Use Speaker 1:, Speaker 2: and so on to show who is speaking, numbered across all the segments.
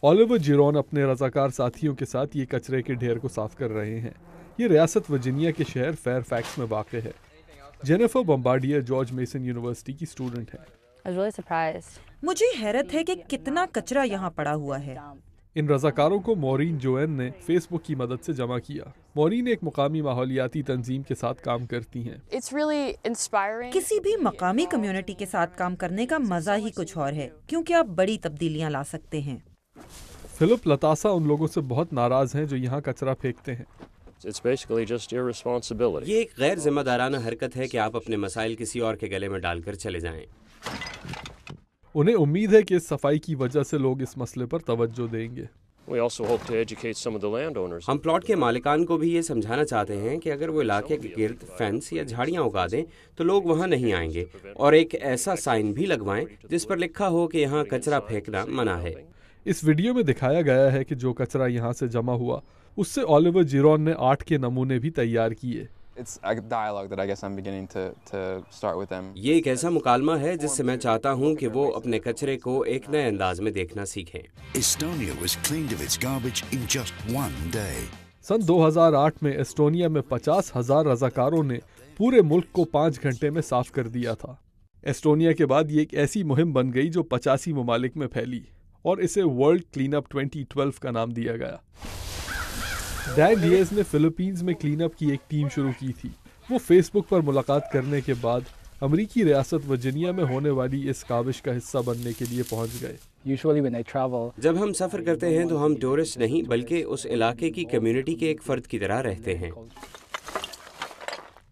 Speaker 1: Oliver जिरोन अपने रजाकार साथियों के साथ ये कचरे के ढेर को साफ कर रहे हैं। ये रियासत वर्जीनिया के शहर फेयरफैक्स में वाक़ है। Jennifer Bombardier George mason university की स्टूडेंट है।
Speaker 2: मुझे हैरत है कि कितना कचरा यहाँ पड़ा हुआ है।
Speaker 1: इन रजाकारों को मॉरीन जोएन ने फेसबुक की मदद से जमा किया। मॉरीन एक मुकामी माहौलियाती तंजीम के साथ काम करती हैं।
Speaker 2: किसी भी मकामी कम्युनिटी के साथ काम करने का मजा ही कुछ और है, क्योंकि आप बड़ी तब्दीलियाँ ला सकते हैं।
Speaker 1: फिलिप लतासा उन लोगों से बहुत नाराज हैं जो यहाँ कचरा फेंकते हैं।
Speaker 3: ये एक गैर जिम्मेदाराना हरकत है कि आप अपने मसाइल किसी और के गले में डालकर चले जाएं।
Speaker 1: उन्हें उम्मीद है कि इस सफाई की वजह से लोग इस मसले पर तवज्जो देंगे।
Speaker 3: हम प्लॉट के मालिकान को भी ये समझाना चाहते हैं कि अगर वो इलाके के गिर्द फेंस या झाड़ियाँ उगा दें तो लोग वहाँ नहीं आएंगे, और एक ऐसा साइन भी लगवाएं जिस पर लिखा हो कि यहाँ कचरा फेंकना मना है।
Speaker 1: इस वीडियो में दिखाया गया है कि जो कचरा यहाँ से जमा हुआ उससे ओलिवर जिरोन ने 8 के नमूने भी तैयार किए।
Speaker 3: ये एक ऐसा मुकालमा है जिससे मैं चाहता हूँ कि वो अपने कचरे को एक नए अंदाज में देखना सीखें।
Speaker 1: सन 2008 में एस्टोनिया में 50,000 रजाकारों ने पूरे मुल्क को 5 घंटे में साफ कर दिया था। एस्टोनिया के बाद ये एक ऐसी मुहिम बन गई जो 85 ममालिक में फैली और इसे वर्ल्ड क्लीन अप 2012 का नाम दिया गया। डैन डिएज ने फिलीपींस में क्लीन अप की एक टीम शुरू की थी। वो फेसबुक पर मुलाकात करने के बाद अमेरिकी रियासत वर्जीनिया में होने वाली इस काविश का हिस्सा बनने के लिए पहुंच गए।
Speaker 3: जब हम सफ़र करते हैं तो हम टूरिस्ट नहीं बल्कि उस इलाके की कम्युनिटी के एक फ़र्द की तरह रहते हैं।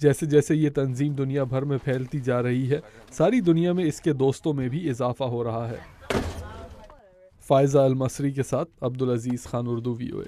Speaker 1: जैसे जैसे ये तंजीम दुनिया भर में फैलती जा रही है, सारी दुनिया में इसके दोस्तों में भी इजाफा हो रहा है। फायजा अल मसरी के साथ अब्दुल अजीज़ खान, उर्दू VOA।